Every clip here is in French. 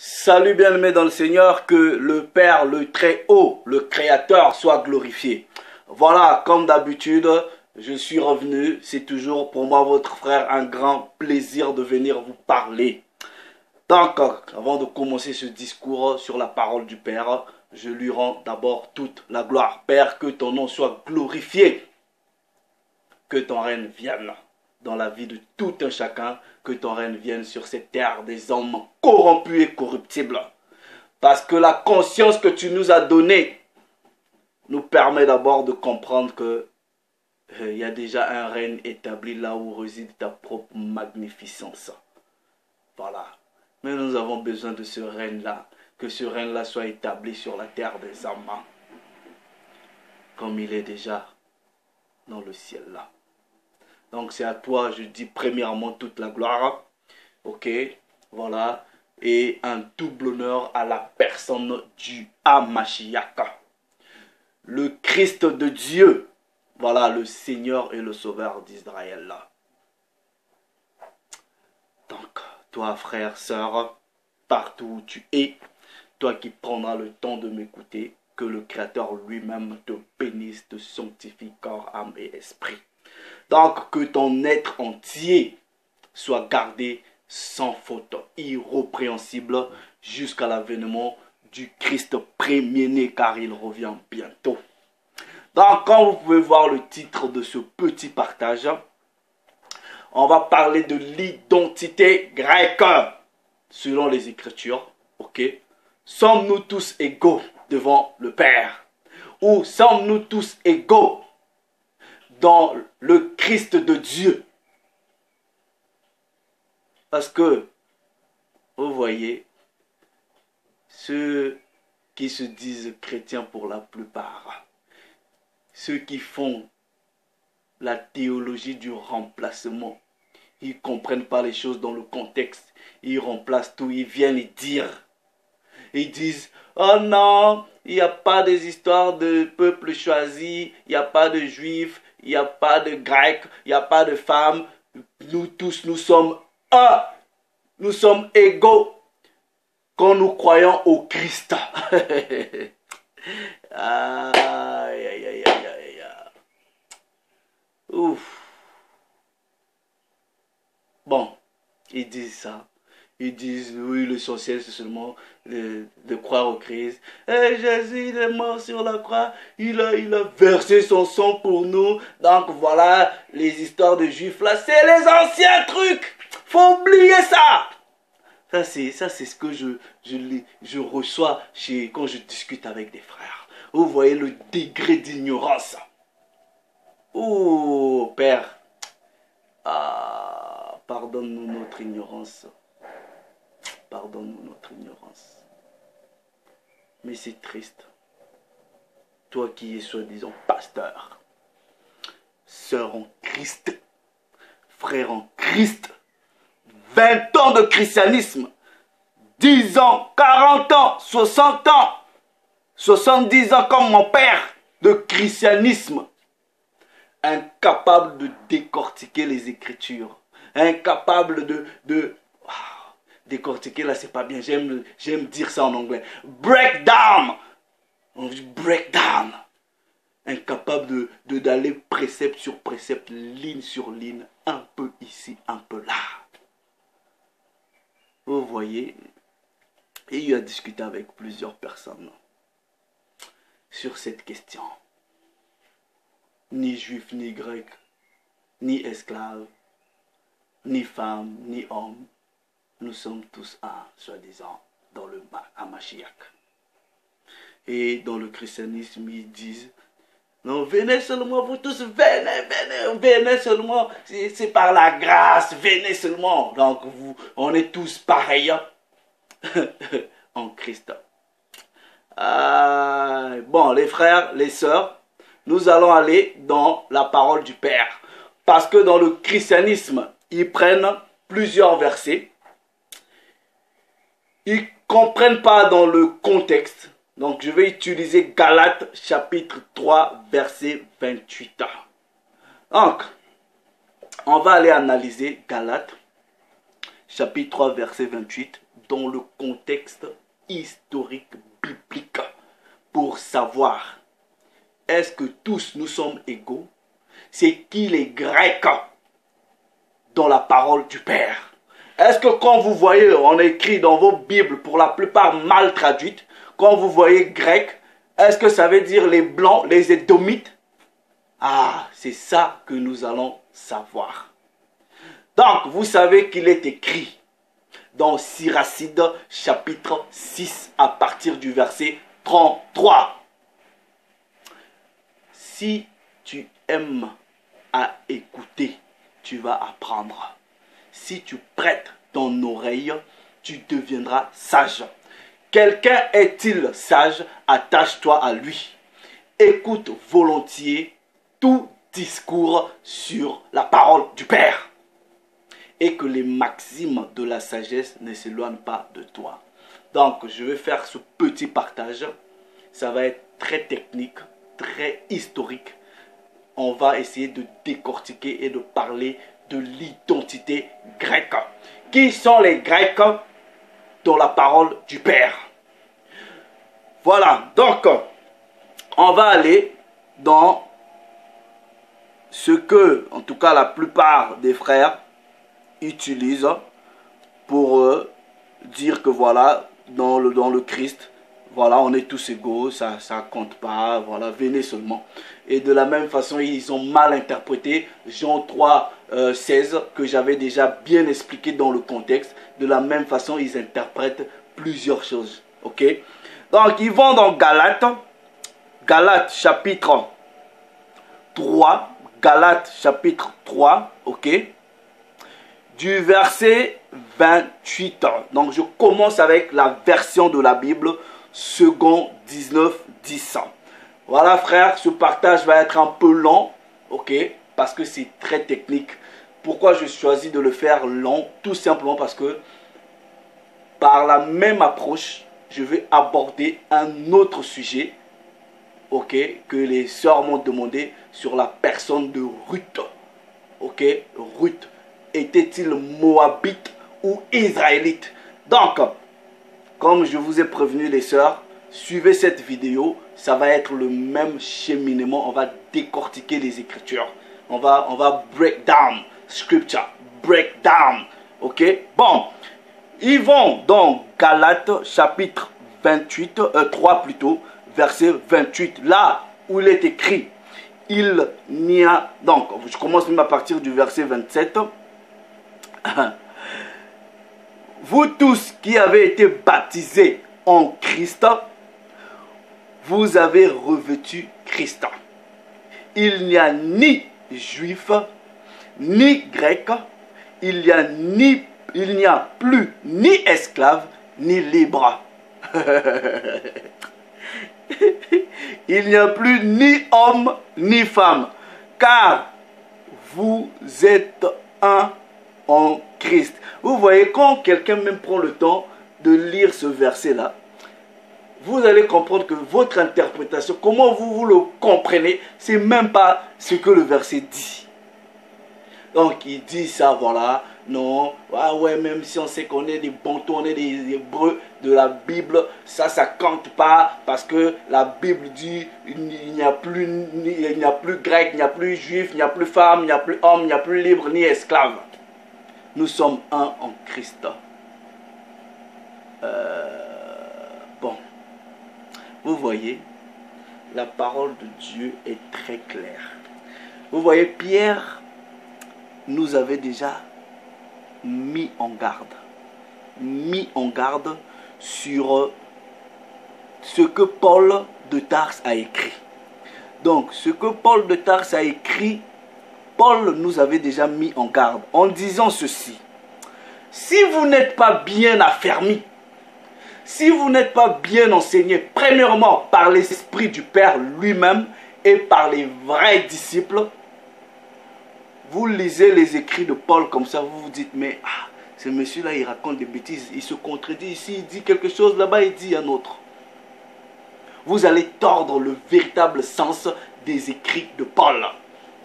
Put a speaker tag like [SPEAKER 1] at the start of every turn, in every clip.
[SPEAKER 1] Salut bien-aimés dans le Seigneur, que le Père, le Très-Haut, le Créateur soit glorifié. Voilà, comme d'habitude, je suis revenu. C'est toujours pour moi, votre frère, un grand plaisir de venir vous parler. Donc, avant de commencer ce discours sur la parole du Père, je lui rends d'abord toute la gloire. Père, que ton nom soit glorifié. Que ton règne vienne dans la vie de tout un chacun, que ton règne vienne sur cette terre des hommes corrompus et corruptibles. Parce que la conscience que tu nous as donnée nous permet d'abord de comprendre que il y a déjà un règne établi là où réside ta propre magnificence. Voilà. Mais nous avons besoin de ce règne-là, que ce règne-là soit établi sur la terre des hommes, comme il est déjà dans le ciel là. Donc c'est à toi, je dis premièrement toute la gloire. Ok, voilà. Et un double honneur à la personne du Hamashiach. Le Christ de Dieu. Voilà, le Seigneur et le Sauveur d'Israël là. Donc, toi frère, sœur, partout où tu es, toi qui prendras le temps de m'écouter, que le Créateur lui-même te bénisse, te sanctifie corps, âme et esprit. Donc, que ton être entier soit gardé sans faute, irrépréhensible, jusqu'à l'avènement du Christ premier-né, car il revient bientôt. Donc, comme vous pouvez voir le titre de ce petit partage, on va parler de l'identité grecque, selon les Écritures. Ok? Sommes-nous tous égaux devant le Père? Ou sommes-nous tous égaux dans le Christ de Dieu? Parce que, vous voyez, ceux qui se disent chrétiens pour la plupart, ceux qui font la théologie du remplacement, ils ne comprennent pas les choses dans le contexte, ils remplacent tout, ils viennent dire, ils disent, oh non, il n'y a pas des histoires de peuple choisi, il n'y a pas de juifs, il n'y a pas de grecs, il n'y a pas de femmes, nous tous nous sommes un, nous sommes égaux quand nous croyons au Christ. Aïe, aïe, aïe, aïe, aïe. Ouf. Bon, ils disent ça. Ils disent, oui, l'essentiel, c'est seulement de croire au Christ. Et Jésus, il est mort sur la croix. Il a versé son sang pour nous. Donc, voilà, les histoires de juifs, là, c'est les anciens trucs. Faut oublier ça. Ça, c'est ce que je reçois quand je discute avec des frères. Vous voyez le degré d'ignorance. Oh, Père. Ah, pardonne-nous notre ignorance. Pardonne-nous notre ignorance. Mais c'est triste. Toi qui es soi-disant pasteur, sœur en Christ, frère en Christ, 20 ans de christianisme, 10 ans, 40 ans, 60 ans, 70 ans comme mon père de christianisme, incapable de décortiquer les Écritures, incapable de décortiquer, là c'est pas bien, j'aime dire ça en anglais, break down, on dit break down, incapable d'aller précepte sur précepte, ligne sur ligne, un peu ici, un peu là. Vous voyez, et il a discuté avec plusieurs personnes sur cette question. Ni juif, ni grec, ni esclave, ni femme, ni homme, nous sommes tous un, soi-disant, dans le Hamashiach. Et dans le christianisme, ils disent, non, venez seulement, vous tous, venez seulement, c'est par la grâce, venez seulement. Donc, on est tous pareils en Christ. Bon, les frères, les sœurs, nous allons aller dans la parole du Père. Parce que dans le christianisme, ils prennent plusieurs versets. Ils ne comprennent pas dans le contexte. Donc, je vais utiliser Galates chapitre 3, verset 28. Donc, on va aller analyser Galates chapitre 3, verset 28. dans le contexte historique biblique pour savoir est-ce que tous nous sommes égaux? C'est qui les Grecs dans la parole du Père? Est-ce que quand vous voyez, on écrit dans vos Bibles, pour la plupart mal traduites, quand vous voyez grec, est-ce que ça veut dire les Blancs, les Édomites? Ah, c'est ça que nous allons savoir. Donc, vous savez qu'il est écrit dans Siracide, chapitre 6, à partir du verset 33. Si tu aimes à écouter, tu vas apprendre. Si tu prêtes ton oreille, tu deviendras sage. Quelqu'un est-il sage? Attache-toi à lui. Écoute volontiers tout discours sur la parole du Père. Et que les maximes de la sagesse ne s'éloignent pas de toi. Donc, je vais faire ce petit partage. Ça va être très technique, très historique. On va essayer de décortiquer et de parler de l'identité grecque. Qui sont les Grecs dans la parole du Père? Voilà, donc, on va aller dans ce que, en tout cas, la plupart des frères utilisent pour dire que voilà, dans le Christ, voilà, on est tous égaux, ça compte pas, voilà, venez seulement. Et de la même façon, ils ont mal interprété Jean 3, 16, que j'avais déjà bien expliqué dans le contexte. De la même façon, ils interprètent plusieurs choses, ok? Donc, ils vont dans Galates, Galates chapitre 3, Galates chapitre 3, ok? Du verset 28. Donc, je commence avec la version de la Bible, second 19, 10. Voilà, frère, ce partage va être un peu long, ok? Parce que c'est très technique. Pourquoi je choisis de le faire long? Tout simplement parce que par la même approche, je vais aborder un autre sujet, ok, que les sœurs m'ont demandé sur la personne de Ruth. Ok, Ruth, était-il moabite ou israélite? Donc, comme je vous ai prévenu les sœurs, suivez cette vidéo, ça va être le même cheminement, on va décortiquer les écritures. On va break down scripture, break down, ok? Bon, ils vont dans Galates chapitre 28, 3 plutôt, verset 28, là où il est écrit, il n'y a, donc je commence même à partir du verset 27, vous tous qui avez été baptisés en Christ, vous avez revêtu Christ. Il n'y a ni juif, ni grec, il n'y a plus ni esclave, ni libre. Il n'y a plus ni homme, ni femme, car vous êtes un en Christ. Vous voyez, quand quelqu'un même prend le temps de lire ce verset-là, vous allez comprendre que votre interprétation, comment vous le comprenez, c'est même pas ce que le verset dit. Donc il dit ça, voilà, non, ah ouais, même si on sait qu'on est des bantous, on est des hébreux de la Bible, ça compte pas, parce que la Bible dit il n'y a plus grec, il n'y a plus juif, il n'y a plus femme, il n'y a plus homme, il n'y a plus libre ni esclave. Nous sommes un en Christ. Bon, vous voyez, la parole de Dieu est très claire. Vous voyez, Pierre nous avait déjà mis en garde sur ce que Paul de Tars a écrit. Donc, ce que Paul de Tars a écrit, Paul nous avait déjà mis en garde en disant ceci. Si vous n'êtes pas bien affermi, si vous n'êtes pas bien enseigné, premièrement par l'Esprit du Père lui-même et par les vrais disciples, vous lisez les écrits de Paul comme ça, vous vous dites, mais ce monsieur-là, il raconte des bêtises, il se contredit ici, il dit quelque chose, là-bas, il dit un autre. Vous allez tordre le véritable sens des écrits de Paul.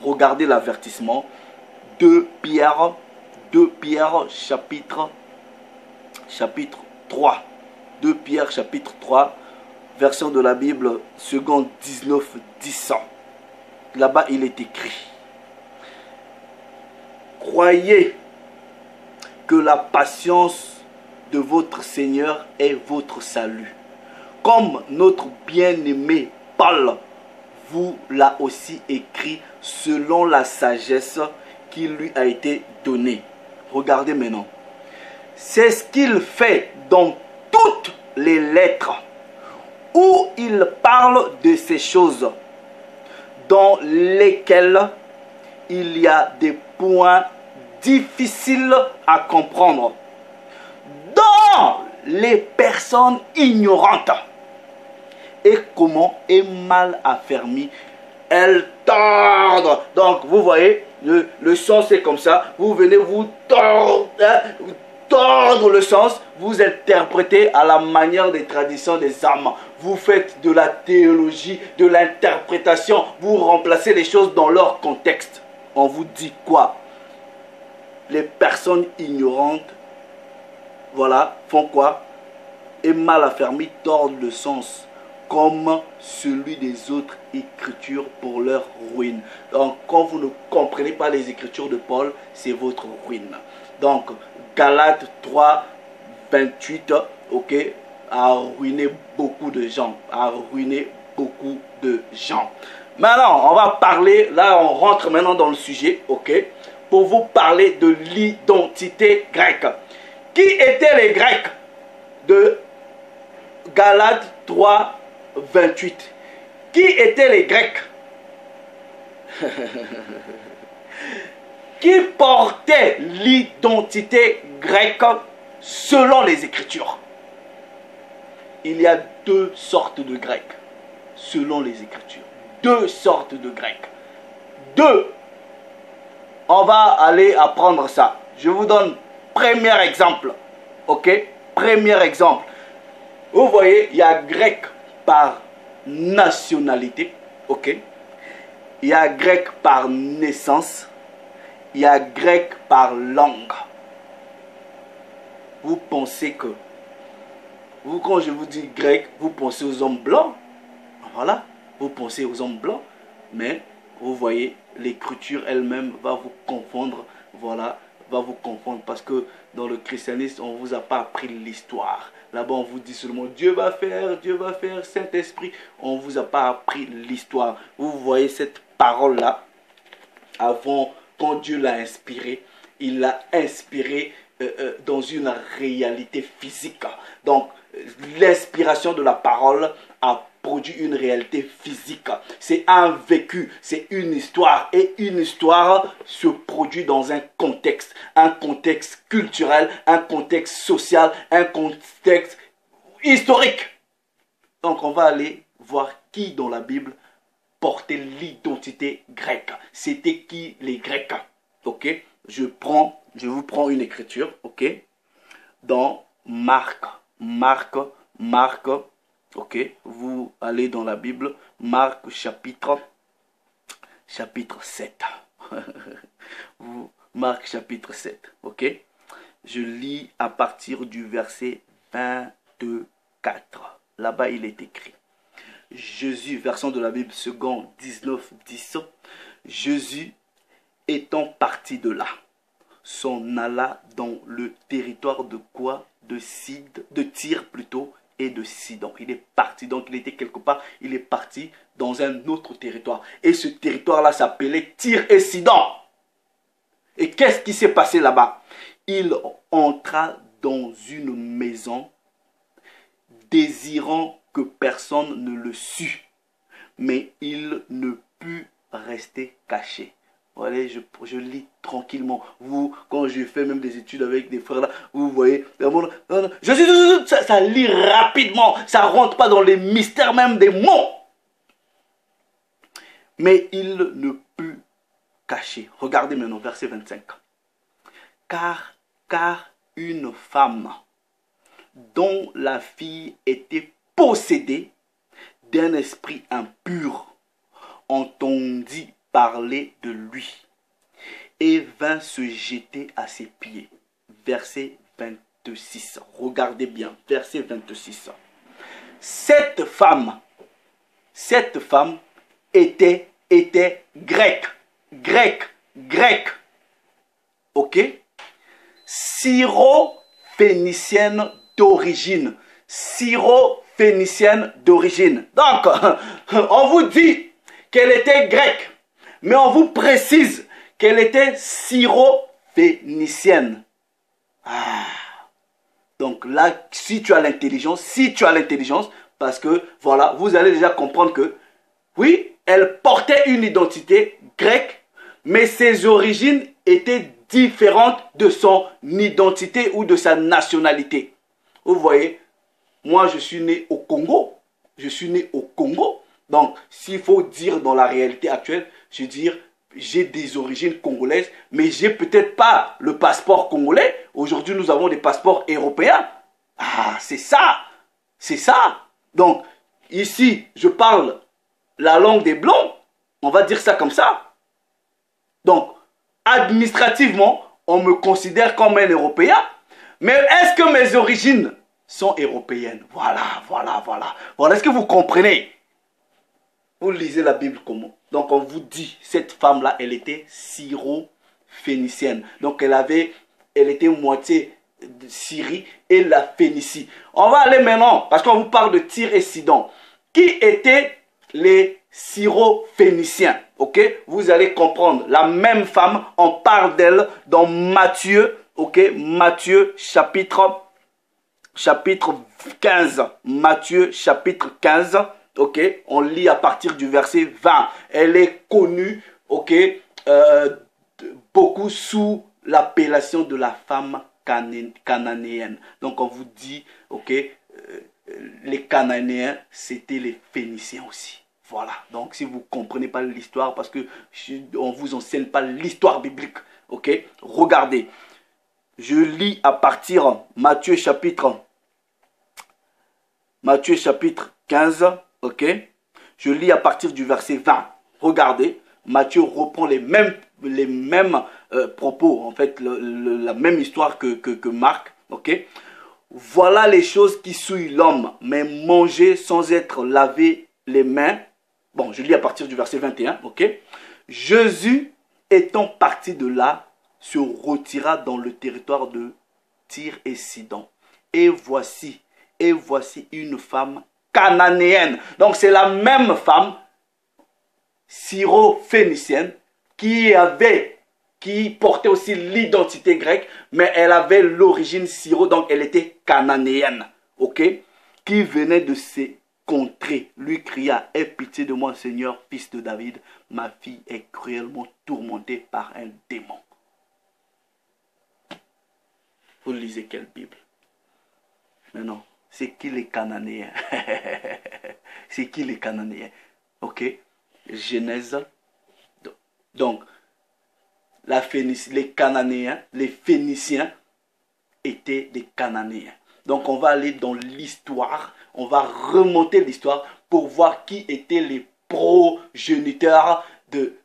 [SPEAKER 1] Regardez l'avertissement. 2 Pierre chapitre 3. 2 Pierre chapitre 3, version de la Bible, second 19, 10. Là-bas, il est écrit: croyez que la patience de votre Seigneur est votre salut. Comme notre bien-aimé Paul vous l'a aussi écrit selon la sagesse qui lui a été donnée. Regardez maintenant. C'est ce qu'il fait dans toutes les lettres où il parle de ces choses dans lesquelles il y a des points difficiles à comprendre, dont les personnes ignorantes et comment est mal affermi, elles tordent. Donc vous voyez, le sens est comme ça. Vous venez vous tordre le sens, vous interprétez à la manière des traditions des âmes. Vous faites de la théologie, de l'interprétation, vous remplacez les choses dans leur contexte. On vous dit quoi? Les personnes ignorantes, voilà, font quoi? Et mal affermis, tordent le sens comme celui des autres écritures pour leur ruine. Donc, quand vous ne comprenez pas les écritures de Paul, c'est votre ruine. Donc, Galates 3, 28, ok, a ruiné beaucoup de gens. A ruiné beaucoup de gens. Maintenant, on va parler, là on rentre maintenant dans le sujet, ok, pour vous parler de l'identité grecque. Qui étaient les Grecs de Galates 3, 28? Qui étaient les Grecs? Qui portait l'identité grecque selon les Écritures? Il y a deux sortes de Grecs selon les Écritures. Deux sortes de Grecs. Deux. On va aller apprendre ça. Je vous donne premier exemple. Ok? Premier exemple. Vous voyez, il y a grec par nationalité. Ok? Il y a grec par naissance. Il y a grec par langue. Vous pensez que, vous, quand je vous dis grec, vous pensez aux hommes blancs. Voilà, vous pensez aux hommes blancs. Mais vous voyez, l'écriture elle-même va vous confondre. Voilà, va vous confondre. Parce que dans le christianisme, on ne vous a pas appris l'histoire. Là-bas, on vous dit seulement Dieu va faire, Saint-Esprit. On ne vous a pas appris l'histoire. Vous voyez cette parole-là, avant, quand Dieu l'a inspiré, il l'a inspiré dans une réalité physique. Donc, l'inspiration de la parole a produit une réalité physique. C'est un vécu, c'est une histoire. Et une histoire se produit dans un contexte culturel, un contexte social, un contexte historique. Donc, on va aller voir qui dans la Bible porter l'identité grecque. C'était qui les Grecs? Ok, je vous prends une écriture, ok, dans Marc, ok, vous allez dans la Bible, Marc chapitre 7. Marc chapitre 7, ok, je lis à partir du verset 24. Là-bas, il est écrit. Jésus, version de la Bible, second 19, 10. Jésus, étant parti de là, s'en alla dans le territoire de quoi? De Tyr plutôt, et de Sidon. Il est parti, donc il était quelque part, il est parti dans un autre territoire. Et ce territoire-là s'appelait Tyr et Sidon. Et qu'est-ce qui s'est passé là-bas? Il entra dans une maison désirant que personne ne le sût, mais il ne put rester caché. Voilà, je lis tranquillement. Vous, quand je fais même des études avec des frères là, vous voyez, ça lit rapidement, ça rentre pas dans les mystères même des mots. Mais il ne put cacher. Regardez maintenant, verset 25. Car une femme dont la fille était possédée d'un esprit impur entendit parler de lui et vint se jeter à ses pieds. Verset 26. Regardez bien, verset 26. Cette femme était grecque. Ok? Syro-phénicienne d'origine. Syro-phénicienne d'origine. Donc, on vous dit qu'elle était grecque, mais on vous précise qu'elle était syro-phénicienne. Ah. Donc là, si tu as l'intelligence, parce que voilà, vous allez déjà comprendre que, oui, elle portait une identité grecque, mais ses origines étaient différentes de son identité ou de sa nationalité. Vous voyez, moi je suis né au Congo. Donc, s'il faut dire dans la réalité actuelle, je veux dire, j'ai des origines congolaises, mais j'ai peut-être pas le passeport congolais. Aujourd'hui, nous avons des passeports européens. Ah, c'est ça. Donc, ici, je parle la langue des Blancs. On va dire ça comme ça. Donc, administrativement, on me considère comme un Européen. Mais est-ce que mes origines sont européennes? Voilà. Est-ce que vous comprenez? Vous lisez la Bible comment? Donc on vous dit, cette femme-là, elle était syro-phénicienne. Donc elle était moitié de Syrie et la Phénicie. On va aller maintenant, parce qu'on vous parle de Tyr et Sidon. Qui étaient les syro-phéniciens? Ok? Vous allez comprendre. La même femme, on parle d'elle dans Matthieu. Ok? Matthieu chapitre 15. Matthieu chapitre 15. Ok, on lit à partir du verset 20. Elle est connue, ok, beaucoup sous l'appellation de la femme cananéenne. Donc on vous dit, ok, les Cananéens, c'était les Phéniciens aussi. Voilà, donc si vous ne comprenez pas l'histoire, parce que on ne vous enseigne pas l'histoire biblique, ok, regardez. Je lis à partir Matthieu chapitre 15. Ok, je lis à partir du verset 20. Regardez, Matthieu reprend les mêmes propos, en fait, la même histoire que Marc. Ok, voilà les choses qui souillent l'homme, mais manger sans être lavé les mains. Bon, je lis à partir du verset 21. Ok, Jésus étant parti de là, se retira dans le territoire de Tyr et Sidon. Et voici une femme cananéenne. Donc c'est la même femme syro-phénicienne qui portait aussi l'identité grecque, mais elle avait l'origine syro, donc elle était cananéenne, ok, qui venait de ces contrées, lui cria: aie pitié de moi, Seigneur, fils de David, ma fille est cruellement tourmentée par un démon. Vous lisez quelle Bible? Mais non. C'est qui les Cananéens? C'est qui les Cananéens? Ok. Genèse. Donc, les Cananéens, les Phéniciens étaient des Cananéens. Donc, on va aller dans l'histoire. On va remonter l'histoire pour voir qui étaient les progéniteurs de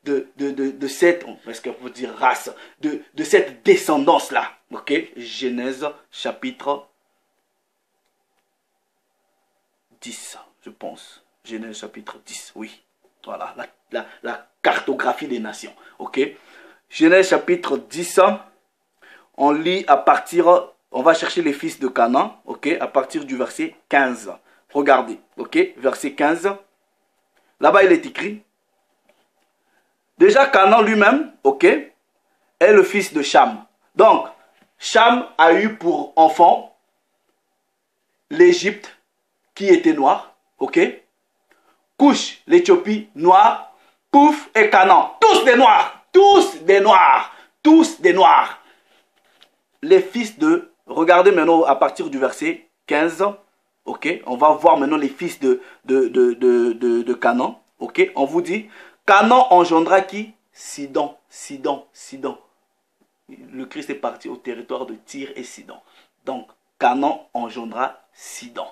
[SPEAKER 1] cette, est-ce qu'on peut dire race, de cette descendance-là. Ok. Genèse chapitre 10, je pense. Genèse chapitre 10, oui. Voilà, la cartographie des nations. Ok. Genèse chapitre 10, on lit à partir, on va chercher les fils de Canaan, ok, à partir du verset 15. Regardez, ok, verset 15. Là-bas, il est écrit. Déjà, Canaan lui-même, ok, est le fils de Cham. Donc, Cham a eu pour enfant l'Égypte, qui était noir, ok. Couche, l'Éthiopie, noire. Pouf et Canaan, tous des noirs, Les fils de, regardez maintenant à partir du verset 15, ok. On va voir maintenant les fils de Canaan, ok. On vous dit, Canaan engendra qui? Sidon. Le Christ est parti au territoire de Tyr et Sidon. Donc, Canaan engendra Sidon.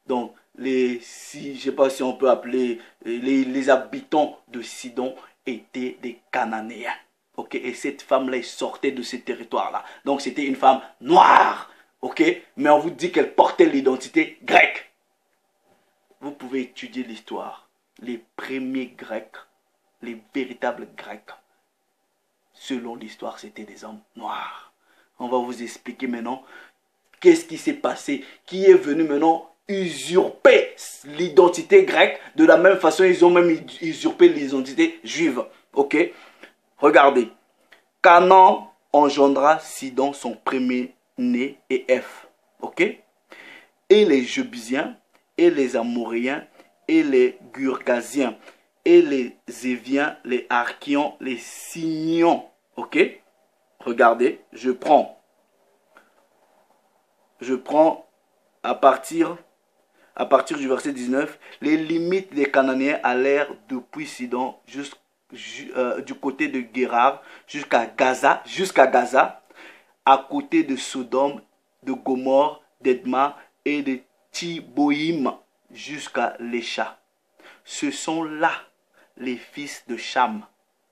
[SPEAKER 1] Donc, je ne sais pas si on peut appeler les habitants de Sidon étaient des Cananéens. Ok, et cette femme-là sortait de ce territoire-là. Donc, c'était une femme noire. ok? Mais on vous dit qu'elle portait l'identité grecque. Vous pouvez étudier l'histoire. Les premiers Grecs, les véritables Grecs, selon l'histoire, c'était des hommes noirs. On va vous expliquer maintenant qu'est-ce qui s'est passé, qui est venu maintenant usurper l'identité grecque. De la même façon, ils ont même usurpé l'identité juive. Ok? Regardez. Canaan engendra Sidon, son premier-né, et Èph. Ok? Et les Jébusiens, et les Amoréens, et les Gurgasiens, et les Éviens, les Archions, les Signions. Ok? Regardez, je prends à partir du verset 19, les limites des Cananéens allèrent depuis Sidon du côté de Guérar jusqu'à Gaza, à côté de Sodome, de Gomorre, d'Edma et de Tiboïm jusqu'à Lécha. Ce sont là les fils de Cham.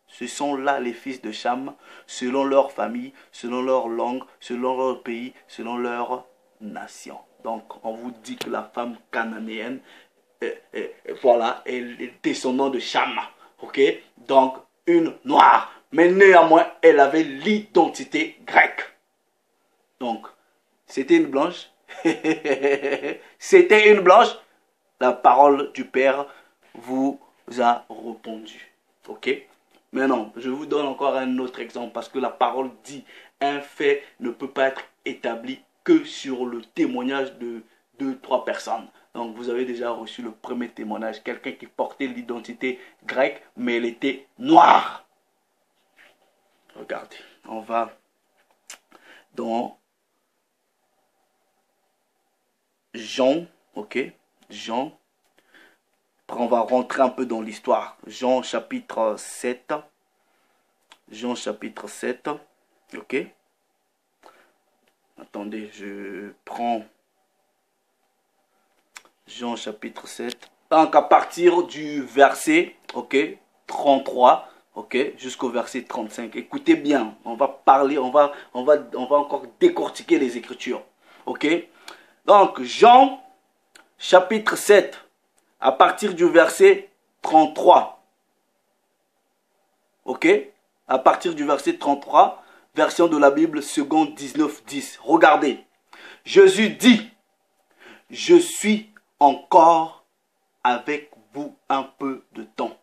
[SPEAKER 1] Ce sont là les fils de Cham, selon leur famille, selon leur langue, selon leur pays, selon leur nation. Donc, on vous dit que la femme cananéenne, voilà, est le descendant de Cham. Ok? Donc, une noire. Mais néanmoins, elle avait l'identité grecque. Donc, c'était une blanche. C'était une blanche. La parole du Père vous a répondu. Ok? Maintenant, je vous donne encore un autre exemple parce que la parole dit un fait ne peut pas être établi que sur le témoignage de 2-3 personnes. Donc, vous avez déjà reçu le premier témoignage. Quelqu'un qui portait l'identité grecque, mais elle était noire. Regardez, on va dans Jean, ok? Jean. On va rentrer un peu dans l'histoire. Jean chapitre 7. Jean chapitre 7. Ok? Attendez, je prends Jean chapitre 7. Donc à partir du verset, ok, 33, ok, jusqu'au verset 35. Écoutez bien, on va parler, on va encore décortiquer les Écritures. Ok? Donc Jean chapitre 7. À partir du verset 33. Ok? À partir du verset 33, version de la Bible, seconde 19-10. Regardez. Jésus dit, je suis encore avec vous un peu de temps.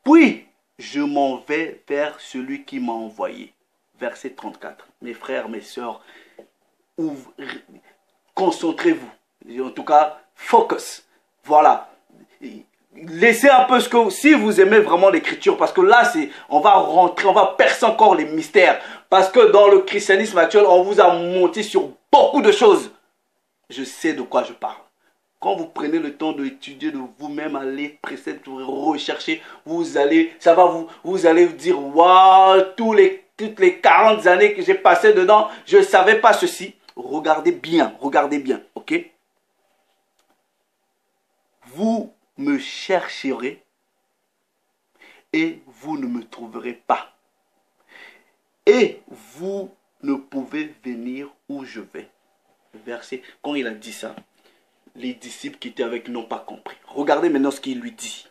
[SPEAKER 1] Puis, je m'en vais vers celui qui m'a envoyé. Verset 34. Mes frères, mes sœurs, concentrez-vous. En tout cas, focus. Voilà. Laissez un peu ce que... Si vous aimez vraiment l'écriture, parce que là, on va rentrer, on va percer encore les mystères. Parce que dans le christianisme actuel, on vous a monté sur beaucoup de choses. Je sais de quoi je parle. Quand vous prenez le temps d'étudier de vous-même, aller précepte, rechercher, vous allez vous dire, waouh, toutes les 40 années que j'ai passées dedans, je ne savais pas ceci. Regardez bien, ok? Vous me chercherez et vous ne me trouverez pas. Et vous ne pouvez venir où je vais. Verset, quand il a dit ça, les disciples qui étaient avec n'ont pas compris. Regardez maintenant ce qu'il lui dit.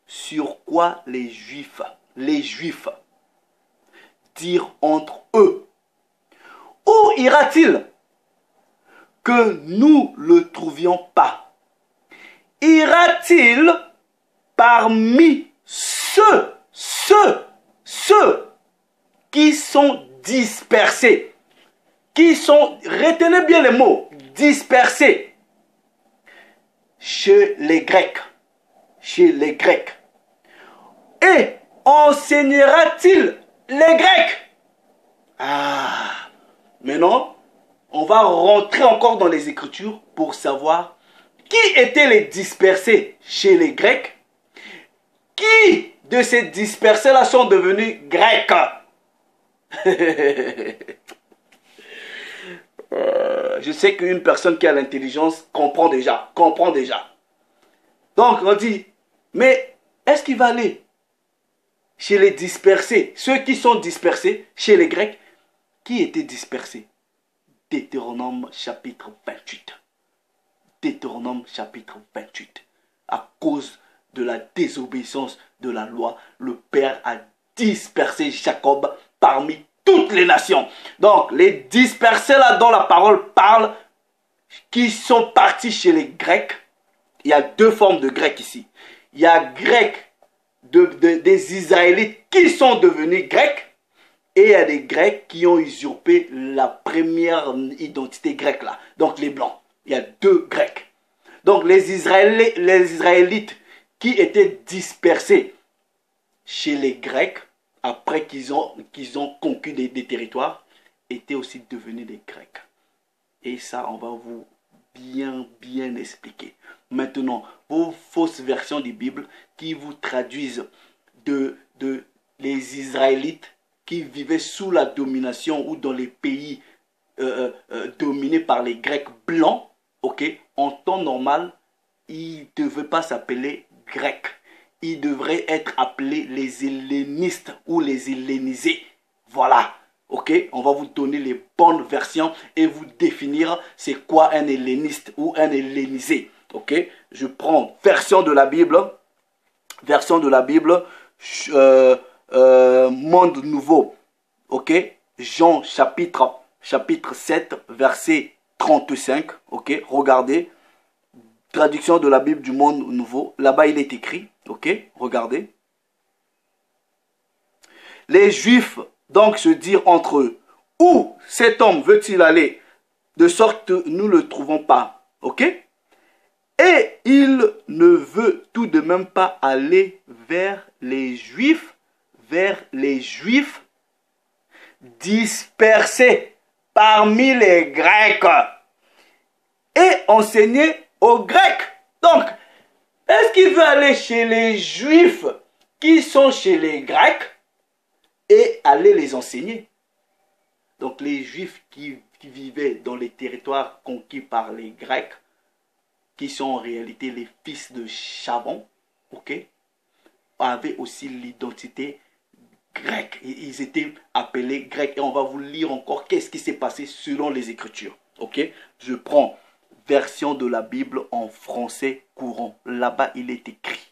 [SPEAKER 1] Sur quoi les Juifs dirent entre eux, où ira-t-il que nous le trouvions pas? Ira-t-il parmi ceux qui sont dispersés, retenez bien les mots, dispersés, chez les Grecs, et enseignera-t-il les Grecs? Ah, maintenant, on va rentrer encore dans les Écritures pour savoir qui étaient les dispersés chez les Grecs. Qui de ces dispersés-là sont devenus Grecs? Je sais qu'une personne qui a l'intelligence comprend déjà. Donc on dit, mais est-ce qu'il va aller chez les dispersés, ceux qui sont dispersés chez les Grecs? qui étaient dispersés. Deutéronome chapitre 28. Deutéronome chapitre 28. À cause de la désobéissance de la loi, le Père a dispersé Jacob parmi toutes les nations. Donc, les dispersés là dont la parole parle, qui sont partis chez les Grecs, il y a deux formes de Grecs ici. Il y a Grecs des Israélites qui sont devenus Grecs, et il y a des Grecs qui ont usurpé la première identité grecque là. Donc les Blancs. Il y a deux Grecs. Donc les Israélites qui étaient dispersés chez les Grecs, après qu'ils ont conquis des territoires, étaient aussi devenus des Grecs. Et ça, on va vous bien expliquer. Maintenant, vos fausses versions de Bible qui vous traduisent de les Israélites qui vivaient sous la domination ou dans les pays dominés par les Grecs blancs, ok, en temps normal, ils ne devaient pas s'appeler Grecs. Ils devraient être appelés les hellénistes ou les hellénisés. Voilà, ok, on va vous donner les bonnes versions et vous définir c'est quoi un helléniste ou un hellénisé. Ok, je prends version de la Bible, Monde Nouveau, ok, Jean chapitre 7, verset 35, ok, regardez, traduction de la Bible du Monde Nouveau, là-bas il est écrit, ok, regardez. Les Juifs donc se dirent entre eux, où cet homme veut-il aller, de sorte que nous ne le trouvons pas, ok. Et il ne veut tout de même pas aller vers les Juifs dispersés parmi les Grecs et enseigner aux Grecs. Donc, est-ce qu'il veut aller chez les Juifs qui sont chez les Grecs et aller les enseigner? Donc, les Juifs qui vivaient dans les territoires conquis par les Grecs, qui sont en réalité les fils de Chavon, ok, avaient aussi l'identité grecque. Ils étaient appelés grecs. Et on va vous lire encore qu'est-ce qui s'est passé selon les Écritures. Ok, je prends version de la Bible en français courant. Là-bas, il est écrit.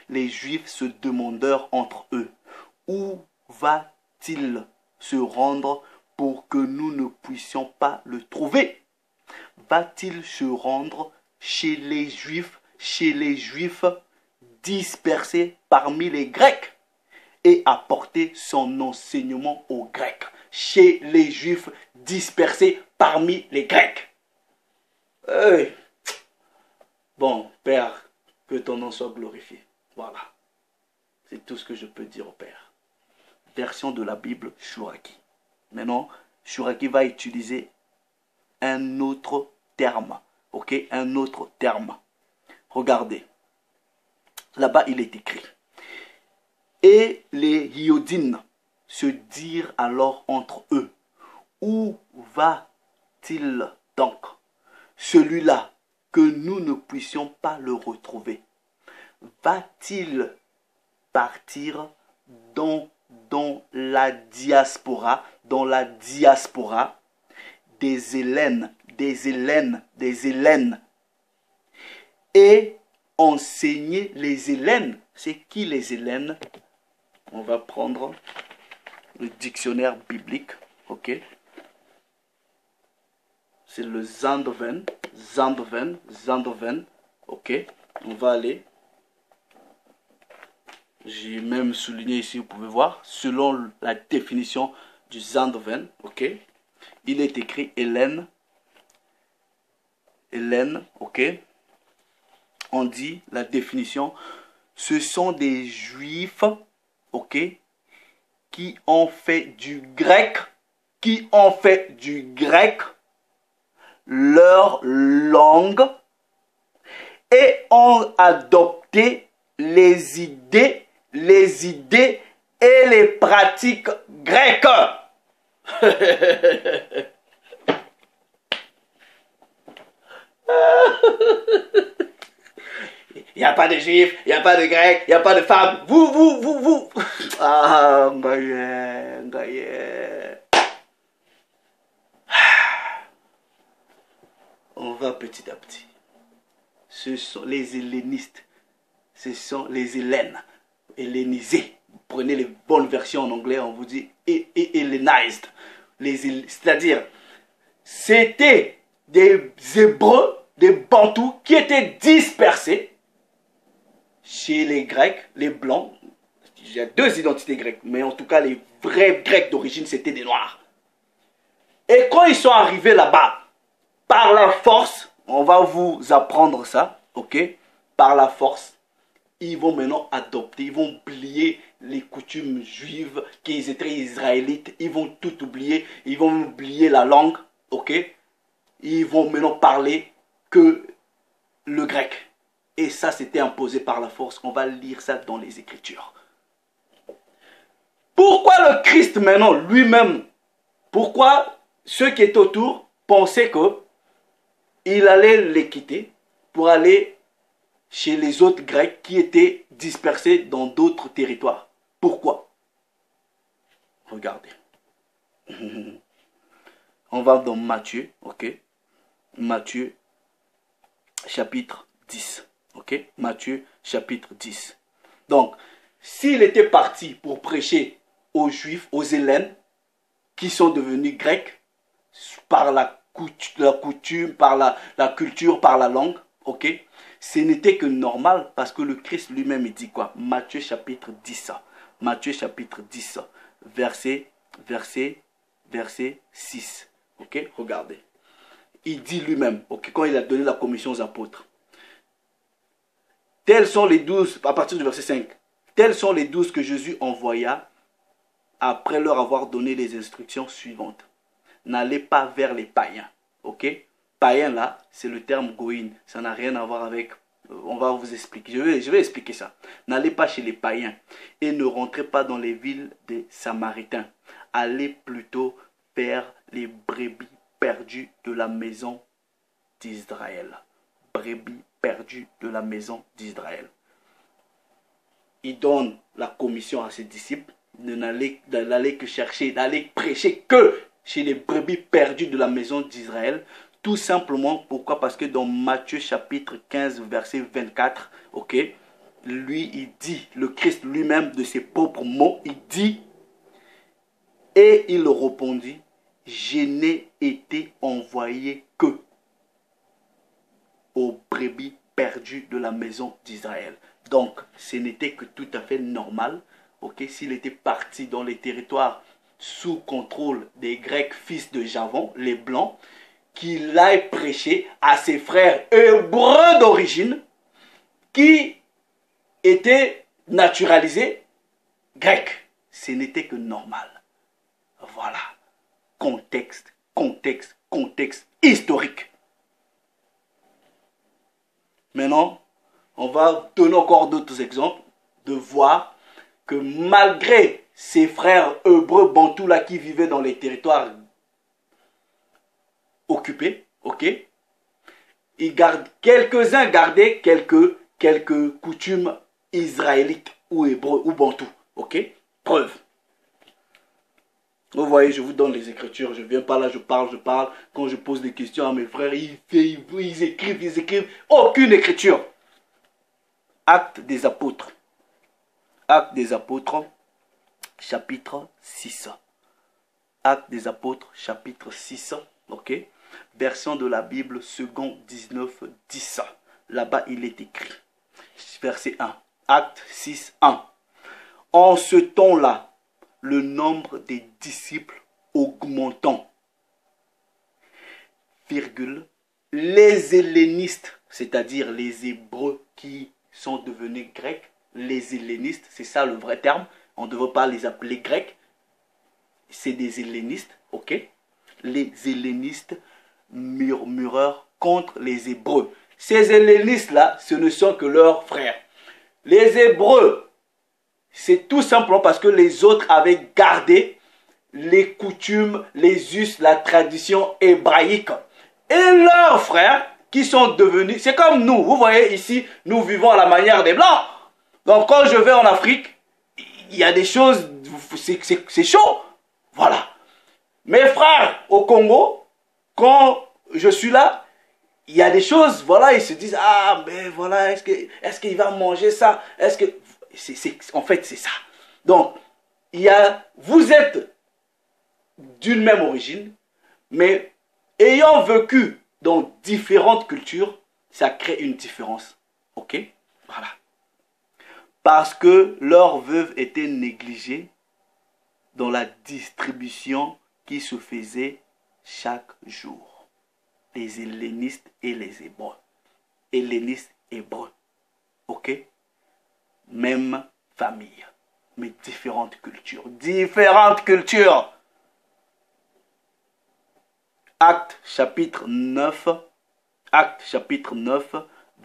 [SPEAKER 1] Les Juifs se demandèrent entre eux, où va-t-il se rendre pour que nous ne puissions pas le trouver? Va-t-il se rendre chez les Juifs dispersés parmi les Grecs et apporter son enseignement aux Grecs? Chez les Juifs dispersés parmi les Grecs. Hey. Bon, Père, que ton nom soit glorifié. Voilà. C'est tout ce que je peux dire au Père. Version de la Bible, Chouraki. Maintenant, Chouraki va utiliser un autre terme. Ok, un autre terme. Regardez. Là-bas, il est écrit. Et les Hyodines se dirent alors entre eux, où va-t-il donc, celui-là, que nous ne puissions pas le retrouver? Va-t-il partir dans la diaspora, des Hélènes, et enseigner les Hélènes? C'est qui les Hélènes? On va prendre le dictionnaire biblique, ok? C'est le Zandven, ok? On va aller. J'ai même souligné ici, vous pouvez voir, selon la définition du Zandven, ok? Il est écrit Hélène, ok? On dit la définition, ce sont des Juifs, ok, qui ont fait du grec leur langue et ont adopté les idées et les pratiques grecques. Il n'y a pas de juifs, il n'y a pas de grecs, il n'y a pas de femmes. Vous. Ah, ngaye. On va petit à petit. Ce sont les hellénistes. Ce sont les Hélènes. Hellénisés. Vous prenez les bonnes versions en anglais, on vous dit Hellenized. C'est-à-dire, c'était des Hébreux, des Bantous qui étaient dispersés chez les Grecs, les Blancs. Il y a deux identités grecques, mais en tout cas, les vrais Grecs d'origine, c'était des Noirs. Et quand ils sont arrivés là-bas, par la force, on va vous apprendre ça, ok? Par la force, ils vont maintenant adopter, ils vont oublier les coutumes juives, qu'ils étaient israélites, ils vont tout oublier, ils vont oublier la langue, ok? Ils vont maintenant parler que le grec. Et ça, c'était imposé par la force. On va lire ça dans les Écritures. Pourquoi le Christ maintenant, lui-même, pourquoi ceux qui étaient autour pensaient qu'il allait les quitter pour aller chez les autres Grecs qui étaient dispersés dans d'autres territoires? Pourquoi? Regardez. On va dans Matthieu, ok? Matthieu, chapitre 10, ok? Matthieu, chapitre 10. Donc, s'il était parti pour prêcher aux Juifs, aux Hélènes, qui sont devenus Grecs, par la coutume, par la culture, par la langue, ok? Ce n'était que normal parce que le Christ lui-même, il dit quoi? Matthieu chapitre 10. Matthieu chapitre 10, verset 6. Ok? Regardez. Il dit lui-même, ok, quand il a donné la commission aux apôtres. Tels sont les 12, à partir du verset 5. Tels sont les 12 que Jésus envoya après leur avoir donné les instructions suivantes. N'allez pas vers les païens. Ok? Païen là, c'est le terme goïn. Ça n'a rien à voir avec... On va vous expliquer. Je vais expliquer ça. N'allez pas chez les païens et ne rentrez pas dans les villes des Samaritains. Allez plutôt vers les brebis perdues de la maison d'Israël. Brebis perdues de la maison d'Israël. Il donne la commission à ses disciples d'aller que chercher, d'aller prêcher que chez les brebis perdues de la maison d'Israël. Tout simplement, pourquoi? Parce que dans Matthieu chapitre 15, verset 24, ok, lui, il dit, le Christ lui-même, de ses propres mots, il dit, et il répondit, je n'ai été envoyé que aux brebis perdues de la maison d'Israël. Donc, ce n'était que tout à fait normal, ok, s'il était parti dans les territoires sous contrôle des Grecs, fils de Javan, les Blancs, qu'il aille prêcher à ses frères hébreux d'origine qui étaient naturalisés grecs. Ce n'était que normal. Voilà. Contexte historique. Maintenant, on va donner encore d'autres exemples de voir que malgré ces frères hébreux bantous là qui vivaient dans les territoires occupés, ok, quelques-uns gardaient quelques coutumes israélites ou hébreux ou bantous, ok. Preuve. Vous voyez, je vous donne les Écritures, je viens pas là, je parle. Quand je pose des questions à mes frères, ils écrivent. Aucune Écriture. Actes des Apôtres. Actes des Apôtres, chapitre 6. Actes des Apôtres, chapitre 6, ok. Version de la Bible, second 19, 10. Là-bas, il est écrit. Verset 1. Acte 6, 1. En ce temps-là, le nombre des disciples augmentant, virgule, les hellénistes, c'est-à-dire les Hébreux qui sont devenus grecs, les hellénistes, c'est ça le vrai terme, on ne devrait pas les appeler grecs, c'est des hellénistes, ok. Les hellénistes murmurèrent contre les Hébreux. Ces hellénistes-là, ce ne sont que leurs frères. Les Hébreux, c'est tout simplement parce que les autres avaient gardé les coutumes, les us, la tradition hébraïque. Et leurs frères, qui sont devenus... C'est comme nous, vous voyez ici, nous vivons à la manière des Blancs. Donc quand je vais en Afrique, il y a des choses, c'est chaud. Voilà. Mes frères au Congo, quand je suis là, il y a des choses, voilà, ils se disent, ah, mais voilà, est-ce qu'il va manger ça? Est-ce que... en fait, c'est ça. Donc, vous êtes d'une même origine, mais ayant vécu dans différentes cultures, ça crée une différence. Ok? Voilà. Parce que leurs veuves étaient négligées dans la distribution qui se faisait chaque jour. Les hellénistes et les hébreux. Hellénistes, hébreux. Ok? Même famille, mais différentes cultures. Différentes cultures. Actes chapitre 9,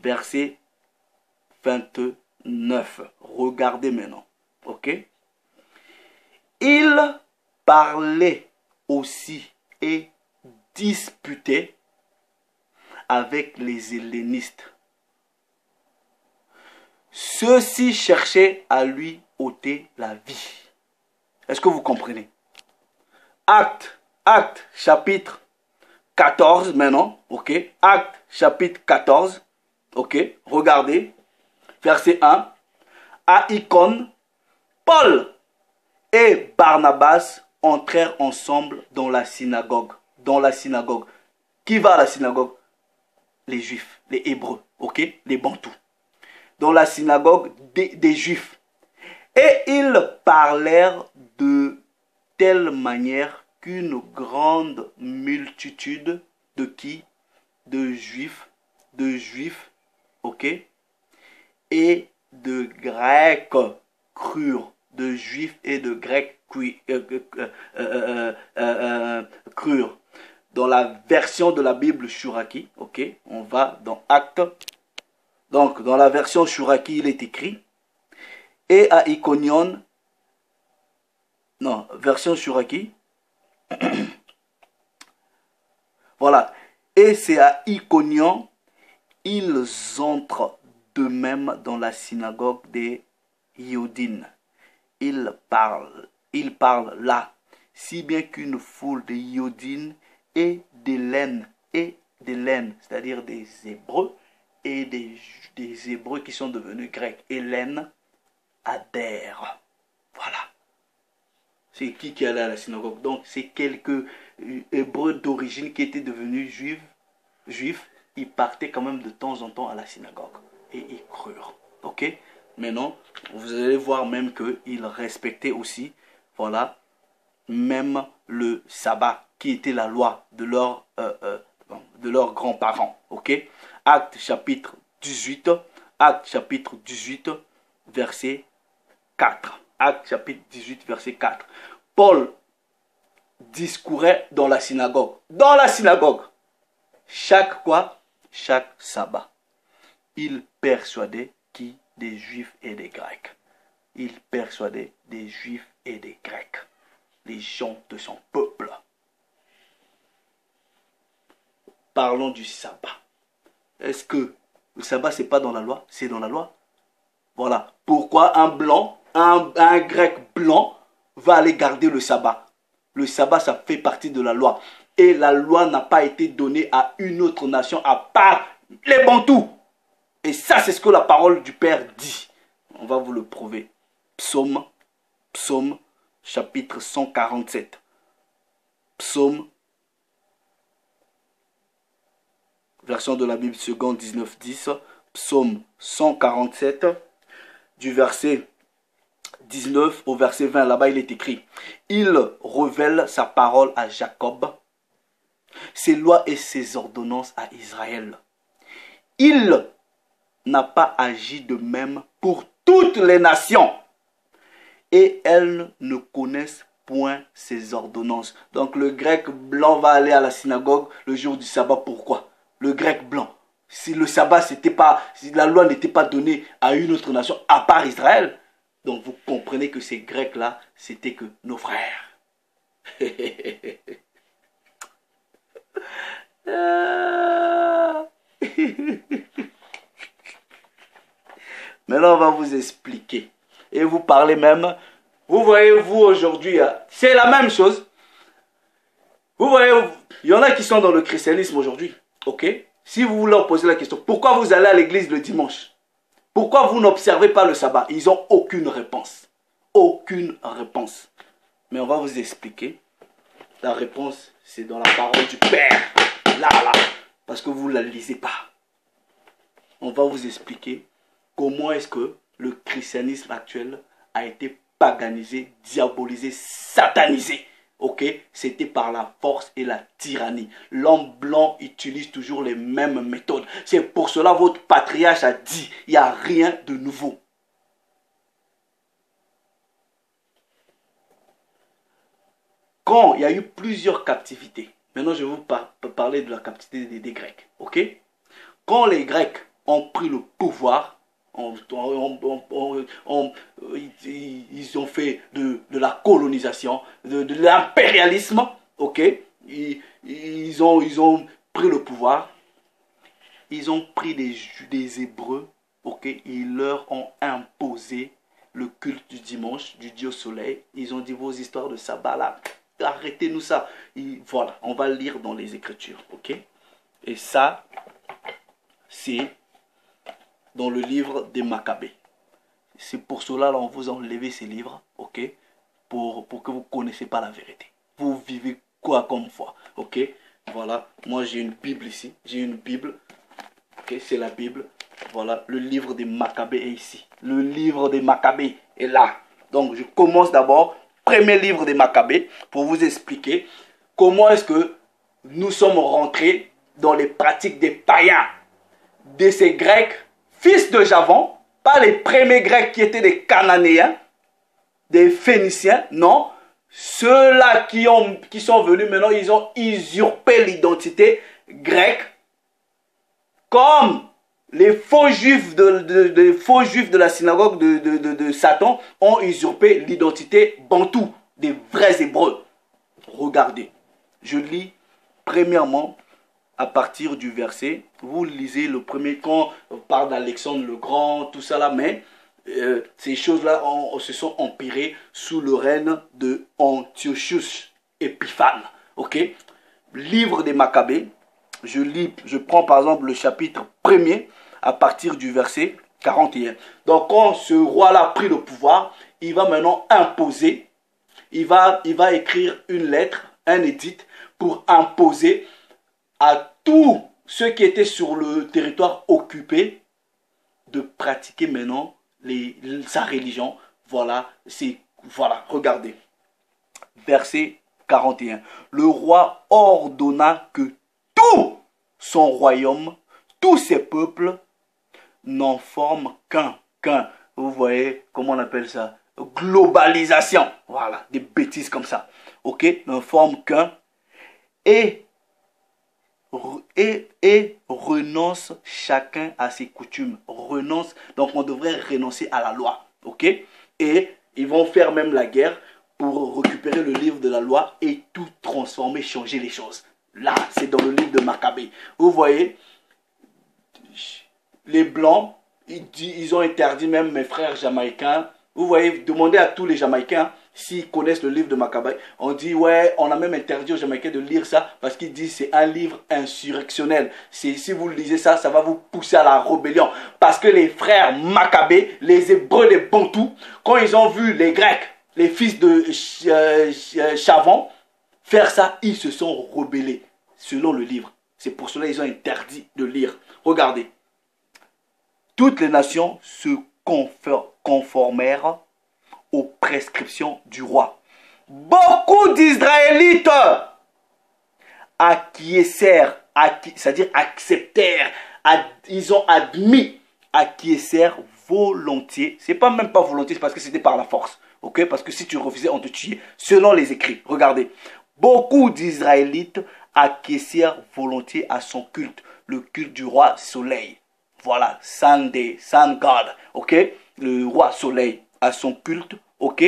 [SPEAKER 1] verset 29. Regardez maintenant. Ok? Il parlait aussi et disputait avec les hellénistes. Ceux-ci cherchaient à lui ôter la vie. Est-ce que vous comprenez? Actes chapitre 14 maintenant, ok? Actes chapitre 14, ok? Regardez, verset 1. À Icône, Paul et Barnabas entrèrent ensemble dans la synagogue. Dans la synagogue. Qui va à la synagogue? Les Juifs, les Hébreux, ok? Les Bantous. Dans la synagogue des Juifs. Et ils parlèrent de telle manière qu'une grande multitude de qui? De Juifs, ok? Et de Grecs crurent. De Juifs et de Grecs crurent. Dans la version de la Bible Shuraki, ok? On va dans Actes. Donc, dans la version Shuraki, il est écrit, et à Iconion, non, version Shuraki, voilà, et c'est à Iconion, ils entrent de même dans la synagogue des Iodines. Ils parlent là, si bien qu'une foule de Iodines et d'Hélènes, c'est-à-dire des Hébreux, et des Hébreux qui sont devenus Grecs, Hélène, adhèrent. Voilà. C'est qui allait à la synagogue? Donc, c'est quelques Hébreux d'origine qui étaient devenus juifs. Ils partaient quand même de temps en temps à la synagogue. Et ils crurent. Ok? Maintenant, vous allez voir même qu'ils respectaient aussi, voilà, même le sabbat, qui était la loi de leurs grands-parents. Ok? Actes chapitre 18, verset 4. Actes chapitre 18, verset 4. Paul discourait dans la synagogue. Dans la synagogue. Chaque sabbat. Il persuadait qui? Des Juifs et des Grecs. Il persuadait des Juifs et des Grecs. Les gens de son peuple. Parlons du sabbat. Est-ce que le sabbat, c'est pas dans la loi? C'est dans la loi. Voilà. Pourquoi un blanc, un grec blanc, va aller garder le sabbat? Le sabbat, ça fait partie de la loi. Et la loi n'a pas été donnée à une autre nation à part les Bantous. Et ça, c'est ce que la parole du Père dit. On va vous le prouver. Psaume, chapitre 147. Psaume, version de la Bible seconde 19.10. Psaume 147, du verset 19 au verset 20. Là-bas, il est écrit. Il révèle sa parole à Jacob, ses lois et ses ordonnances à Israël. Il n'a pas agi de même pour toutes les nations. Et elles ne connaissent point ses ordonnances. Donc le grec blanc va aller à la synagogue le jour du sabbat. Pourquoi? Le grec blanc. Si le sabbat, si la loi n'était pas donnée à une autre nation, à part Israël, donc vous comprenez que ces Grecs-là, c'était que nos frères. Maintenant, on va vous expliquer. Et vous parlez même, vous voyez, vous aujourd'hui, c'est la même chose. Vous voyez, il y en a qui sont dans le christianisme aujourd'hui, ok? Si vous leur posez la question, pourquoi vous allez à l'église le dimanche? Pourquoi vous n'observez pas le sabbat? Ils n'ont aucune réponse. Aucune réponse. Mais on va vous expliquer. La réponse, c'est dans la parole du Père. Là. Parce que vous ne la lisez pas. On va vous expliquer comment est-ce que le christianisme actuel a été paganisé, diabolisé, satanisé. Ok, c'était par la force et la tyrannie. L'homme blanc utilise toujours les mêmes méthodes. C'est pour cela que votre patriarche a dit, il n'y a rien de nouveau. Quand il y a eu plusieurs captivités, maintenant je vais vous parler de la captivité des Grecs. Ok, quand les Grecs ont pris le pouvoir, ils ont fait de la colonisation, de l'impérialisme, ok? Ils ont pris le pouvoir, ils ont pris des Hébreux, ok? Ils leur ont imposé le culte du dimanche, du Dieu soleil. Ils ont dit vos histoires de sabbat là, arrêtez-nous ça. Voilà, on va lire dans les Écritures, ok? Et ça, c'est dans le livre des Maccabées. C'est pour cela qu'on vous a enlevé ces livres, ok? Pour que vous ne connaissiez pas la vérité. Vous vivez quoi comme foi, ok? Voilà, moi j'ai une Bible ici. J'ai une Bible, ok? C'est la Bible. Voilà, le livre des Maccabées est ici. Le livre des Maccabées est là. Donc je commence d'abord, premier livre des Maccabées, pour vous expliquer comment est-ce que nous sommes rentrés dans les pratiques des païens, de ces Grecs, fils de Javan, pas les premiers Grecs qui étaient des Cananéens, des Phéniciens, non. Ceux-là qui sont venus maintenant, ils ont usurpé l'identité grecque, comme les faux juifs de la synagogue de Satan ont usurpé l'identité bantou, des vrais Hébreux. Regardez, je lis premièrement à partir du verset, vous lisez le premier, quand on parle d'Alexandre le Grand, tout ça là, mais ces choses-là se sont empirées sous le règne de Antiochus Épiphane. Ok? Livre des Maccabées, je prends par exemple le chapitre 1er à partir du verset 41. Donc quand ce roi-là a pris le pouvoir, il va maintenant imposer, il va écrire une lettre, un édit pour imposer à tous ceux qui étaient sur le territoire occupé de pratiquer maintenant sa religion. Voilà, regardez. Verset 41. Le roi ordonna que tout son royaume, tous ses peuples, n'en forment qu'un. Vous voyez, comment on appelle ça? Globalisation. Voilà, des bêtises comme ça. Ok, n'en forment qu'un. Et renonce chacun à ses coutumes. Renonce, donc on devrait renoncer à la loi. Ok? Et ils vont faire même la guerre pour récupérer le livre de la loi et tout transformer, changer les choses. Là, c'est dans le livre de Maccabée. Vous voyez, les Blancs, ils ont interdit même mes frères jamaïcains. Vous voyez, demandez à tous les Jamaïcains s'ils connaissent le livre de Maccabée. On dit, ouais, on a même interdit aux Jamaïcains de lire ça parce qu'ils disent c'est un livre insurrectionnel. Si vous lisez ça, ça va vous pousser à la rébellion. Parce que les frères Maccabées, les Hébreux, les Bantous, quand ils ont vu les Grecs, les fils de Chavan, faire ça, ils se sont rebellés selon le livre. C'est pour cela qu'ils ont interdit de lire. Regardez. Toutes les nations se conformèrent aux prescriptions du roi. Beaucoup d'Israélites acquiescèrent, c'est-à-dire acceptèrent, ils ont admis, acquiescèrent volontiers. C'est pas même pas volontiers, c'est parce que c'était par la force. Ok? Parce que si tu refusais, on te tuait. Selon les écrits, regardez. Beaucoup d'Israélites acquiescèrent volontiers à son culte, le culte du roi soleil. Voilà, Sun God, ok? Le roi soleil à son culte, ok?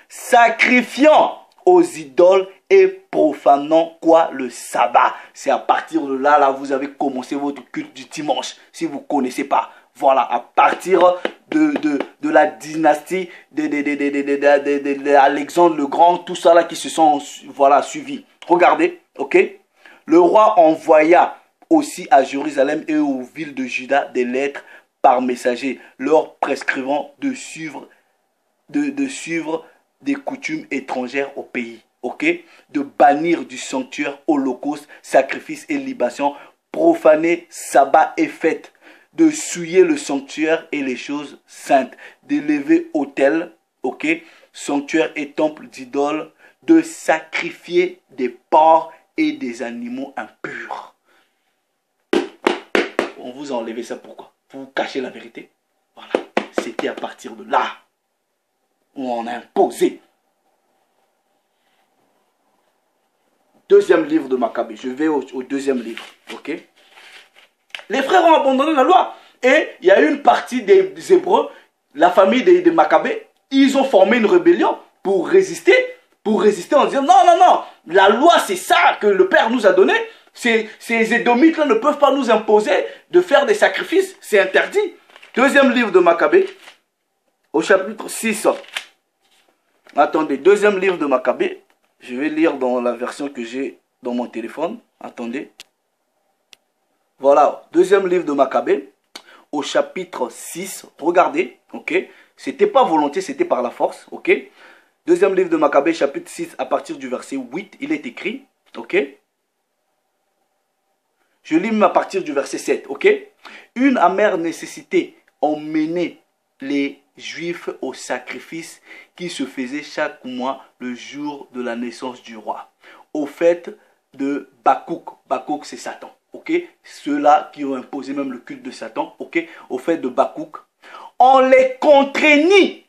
[SPEAKER 1] Sacrifiant aux idoles et profanant quoi? Le sabbat. C'est à partir de là, vous avez commencé votre culte du dimanche, si vous ne connaissez pas. Voilà, à partir de la dynastie d'Alexandre le Grand, tout ça là qui se sont, voilà, suivis. Regardez, ok? Le roi envoya aussi à Jérusalem et aux villes de Juda des lettres par messager, leur prescrivant de suivre des coutumes étrangères au pays. Ok, de bannir du sanctuaire holocauste, sacrifice et libation, profaner sabbat et fête, de souiller le sanctuaire et les choses saintes, d'élever autel, ok, sanctuaire et temple d'idoles, de sacrifier des porcs et des animaux impurs. On vous a enlevé ça pourquoi? Pour vous cacher la vérité. Voilà, c'était à partir de là où on a imposé. Deuxième livre de Maccabée. Je vais au deuxième livre. Ok. Les frères ont abandonné la loi. Et il y a une partie des Hébreux, la famille des Maccabées, ils ont formé une rébellion pour résister en disant non, non, non, la loi c'est ça que le Père nous a donné. Ces Édomites là ne peuvent pas nous imposer de faire des sacrifices. C'est interdit. Deuxième livre de Maccabée, au chapitre 6. Attendez, deuxième livre de Maccabée. Je vais lire dans la version que j'ai dans mon téléphone. Attendez. Voilà, deuxième livre de Maccabée, au chapitre 6. Regardez, ok. C'était pas volonté, c'était par la force, ok. Deuxième livre de Maccabée, chapitre 6, à partir du verset 8, il est écrit, ok. Je lis même à partir du verset 7, ok. Une amère nécessité emmenait les Juifs au sacrifice qui se faisait chaque mois le jour de la naissance du roi. Au fait de Bakouk. Bakouk, c'est Satan. Ok, ceux-là qui ont imposé même le culte de Satan. Ok, au fait de Bakouk. On les contraignait.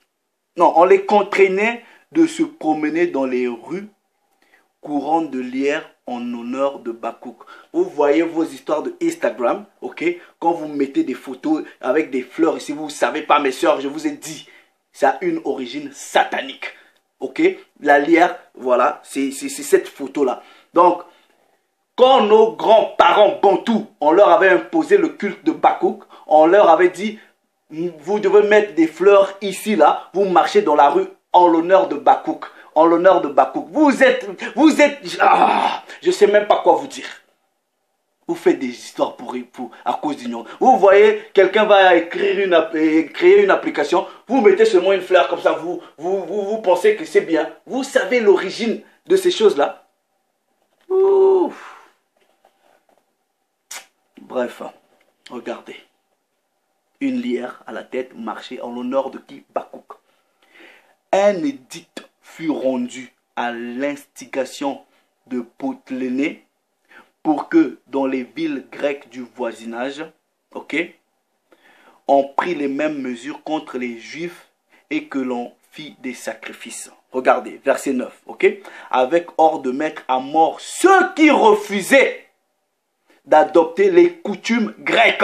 [SPEAKER 1] Non, on les contraignait de se promener dans les rues courantes de Lierre en honneur de Bakouk. Vous voyez vos histoires de Instagram, ok? Quand vous mettez des photos avec des fleurs, si vous ne savez pas, mes soeurs, je vous ai dit, ça a une origine satanique, ok? La Lierre, voilà, c'est cette photo-là. Donc, quand nos grands-parents bantous, on leur avait imposé le culte de Bakouk, on leur avait dit, vous devez mettre des fleurs ici, là, vous marchez dans la rue en l'honneur de Bakouk. En l'honneur de Bakouk. Vous êtes, je ne sais même pas quoi vous dire. Vous faites des histoires à cause d'ignorance. Vous voyez, quelqu'un va créer une application, vous mettez seulement une fleur comme ça, vous pensez que c'est bien. Vous savez l'origine de ces choses-là. Bref, regardez. Une lyre à la tête marchait en l'honneur de qui? Bakouk. Un édit fut rendu à l'instigation de Ptolémée pour que dans les villes grecques du voisinage, ok, on prit les mêmes mesures contre les Juifs et que l'on fit des sacrifices. Regardez, verset 9, ok, avec ordre de mettre à mort ceux qui refusaient d'adopter les coutumes grecques.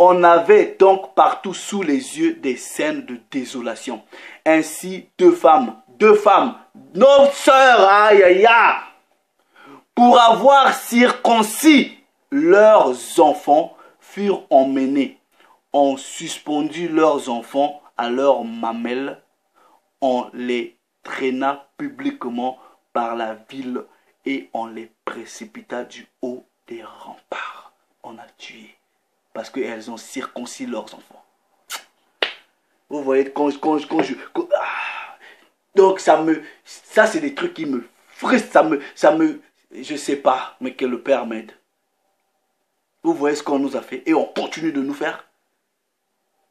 [SPEAKER 1] On avait donc partout sous les yeux des scènes de désolation. Ainsi, deux femmes, nos sœurs, aïe aïe aïe, pour avoir circoncis leurs enfants, furent emmenés. On suspendit leurs enfants à leurs mamelles. On les traîna publiquement par la ville et on les précipita du haut des remparts. On a tué. Parce qu'elles ont circoncis leurs enfants. Vous voyez, donc ça c'est des trucs qui me frustrent, je sais pas, mais que le Père m'aide. Vous voyez ce qu'on nous a fait et on continue de nous faire.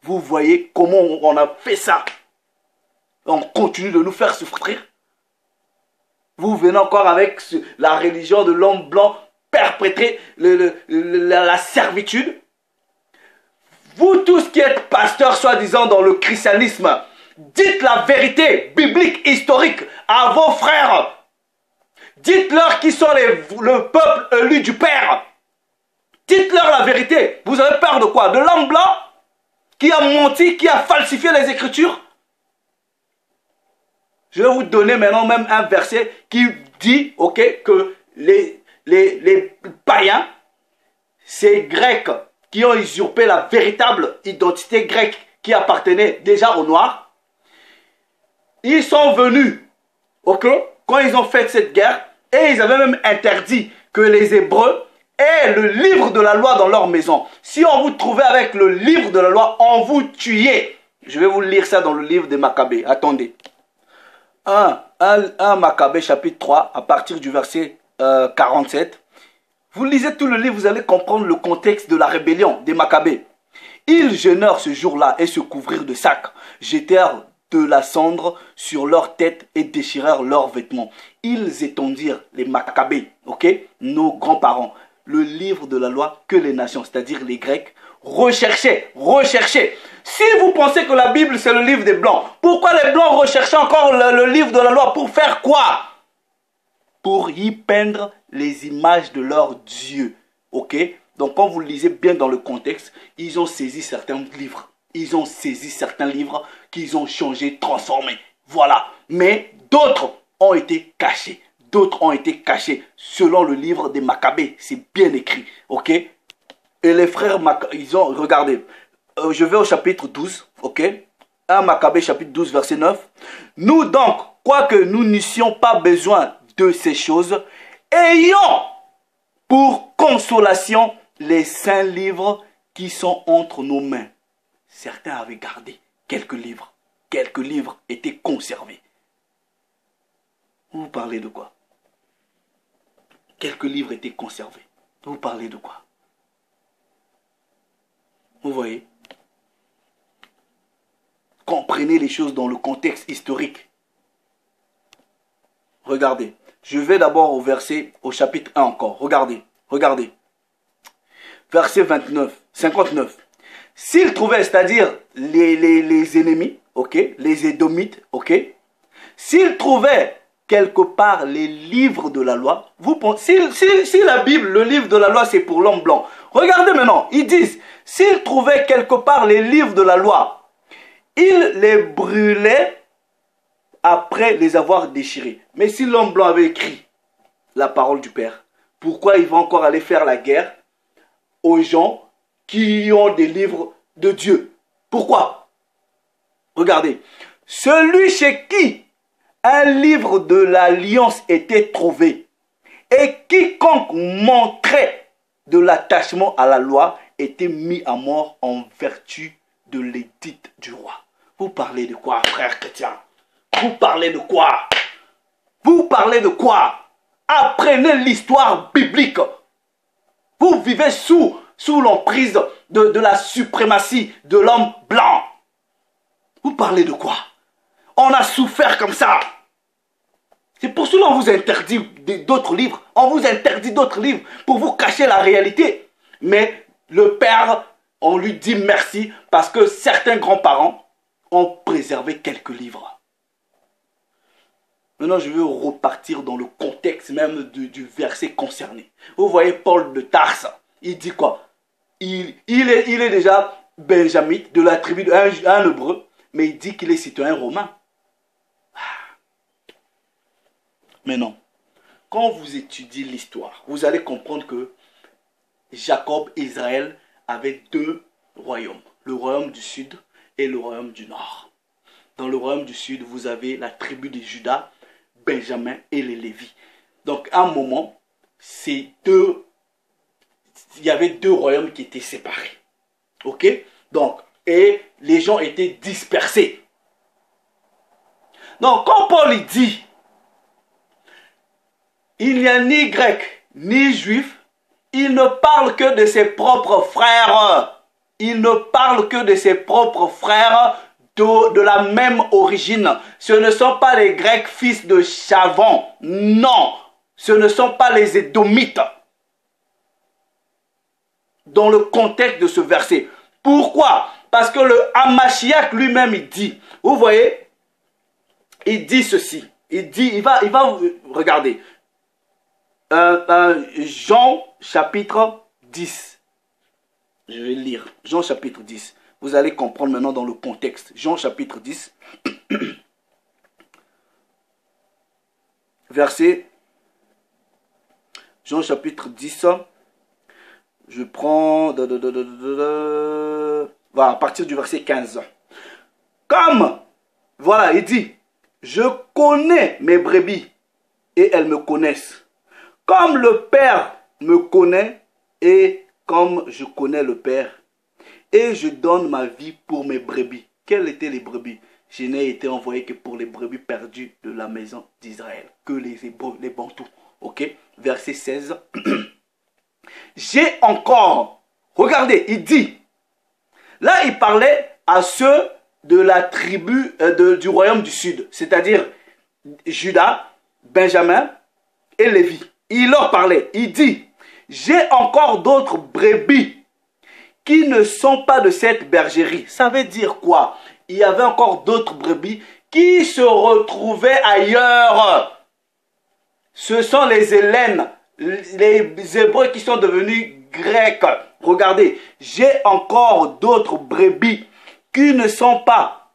[SPEAKER 1] Vous voyez comment on a fait ça. On continue de nous faire souffrir. Vous venez encore avec la religion de l'homme blanc, perpétrer la servitude. Vous tous qui êtes pasteurs soi-disant dans le christianisme, dites la vérité biblique, historique à vos frères. Dites-leur qui sont le peuple élu du Père. Dites-leur la vérité. Vous avez peur de quoi? De l'homme blanc qui a menti, qui a falsifié les Écritures? Je vais vous donner maintenant même un verset qui dit, ok, que les païens, ces Grecs, qui ont usurpé la véritable identité grecque qui appartenait déjà aux Noirs. Ils sont venus, ok, quand ils ont fait cette guerre, et ils avaient même interdit que les Hébreux et le livre de la loi dans leur maison. Si on vous trouvait avec le livre de la loi, on vous tuait. Je vais vous lire ça dans le livre des Maccabées. Attendez. 1 Maccabée chapitre 3, à partir du verset 47. Vous lisez tout le livre, vous allez comprendre le contexte de la rébellion des Maccabées. Ils jeûnèrent ce jour-là et se couvrirent de sacs, jetèrent de la cendre sur leurs têtes et déchirèrent leurs vêtements. Ils étendirent, les Maccabées, ok, nos grands-parents, le livre de la loi que les nations, c'est-à-dire les Grecs, recherchaient. Si vous pensez que la Bible c'est le livre des Blancs, pourquoi les Blancs recherchaient encore le livre de la loi? Pour faire quoi? Pour y peindre les images de leurs dieux, ok? Donc quand vous lisez bien dans le contexte, ils ont saisi certains livres. Ils ont saisi certains livres qu'ils ont changés, transformés. Voilà. Mais d'autres ont été cachés. D'autres ont été cachés selon le livre des Maccabées. C'est bien écrit. Ok? Et les frères, ils ont, regardé. Je vais au chapitre 12. Ok? 1 Maccabée chapitre 12 verset 9. Nous donc, quoique nous n'eussions pas besoin de ces choses, ayons pour consolation les saints livres qui sont entre nos mains. Certains avaient gardé quelques livres. Quelques livres étaient conservés. Vous parlez de quoi? Quelques livres étaient conservés. Vous parlez de quoi? Vous voyez? Comprenez les choses dans le contexte historique. Regardez. Je vais d'abord au chapitre 1 encore. Regardez. Regardez. Verset 59. S'ils trouvaient, c'est-à-dire les ennemis, ok, les Édomites, ok, s'ils trouvaient quelque part les livres de la loi, vous pensez, si la Bible, le livre de la loi, c'est pour l'homme blanc, regardez maintenant, ils disent, s'ils trouvaient quelque part les livres de la loi, ils les brûlaient après les avoir déchirés. Mais si l'homme blanc avait écrit la parole du Père, pourquoi il va encore aller faire la guerre aux gens qui ont des livres de Dieu? Pourquoi? Regardez. Celui chez qui un livre de l'alliance était trouvé et quiconque montrait de l'attachement à la loi était mis à mort en vertu de l'édit du roi. Vous parlez de quoi, frère chrétien? Vous parlez de quoi? Vous parlez de quoi? Apprenez l'histoire biblique. Vous vivez sous l'emprise de la suprématie de l'homme blanc. Vous parlez de quoi? On a souffert comme ça. C'est pour cela qu'on vous interdit d'autres livres. On vous interdit d'autres livres pour vous cacher la réalité. Mais le Père, on lui dit merci parce que certains grands-parents ont préservé quelques livres. Maintenant, je vais repartir dans le contexte même du verset concerné. Vous voyez Paul de Tarse, il dit quoi? Il est déjà benjamite de la tribu d'un hébreu, mais il dit qu'il est citoyen romain. Mais non, quand vous étudiez l'histoire, vous allez comprendre que Jacob, Israël, avait deux royaumes. Le royaume du sud et le royaume du nord. Dans le royaume du sud, vous avez la tribu de Juda, Benjamin et les Lévis. Donc à un moment, il y avait deux royaumes qui étaient séparés. Ok? Donc, et les gens étaient dispersés. Donc quand Paul dit, il n'y a ni grec, ni juif, il ne parle que de ses propres frères. Il ne parle que de ses propres frères de la même origine. Ce ne sont pas les Grecs fils de Chavan. Non, ce ne sont pas les Édomites. Dans le contexte de ce verset. Pourquoi? Parce que le Hamashiach lui-même, il dit, vous voyez, il dit ceci. Il va regarder. Jean chapitre 10. Je vais lire. Jean chapitre 10. Vous allez comprendre maintenant dans le contexte. Jean chapitre 10. Verset. Jean chapitre 10. Je prends. Voilà, à partir du verset 15. Comme. Voilà, il dit. Je connais mes brebis et elles me connaissent. Comme le Père me connaît et comme je connais le Père, et je donne ma vie pour mes brebis. Quelles étaient les brebis? Je n'ai été envoyé que pour les brebis perdues de la maison d'Israël, que les Hébreux, les Bantous. Ok? Verset 16. J'ai encore, regardez, il dit, là il parlait à ceux de la tribu du royaume du sud, c'est-à-dire Judas, Benjamin et Lévi. Il leur parlait, il dit, j'ai encore d'autres brebis qui ne sont pas de cette bergerie. Ça veut dire quoi? Il y avait encore d'autres brebis qui se retrouvaient ailleurs. Ce sont les Hellènes, les Hébreux qui sont devenus Grecs. Regardez, j'ai encore d'autres brebis qui ne sont pas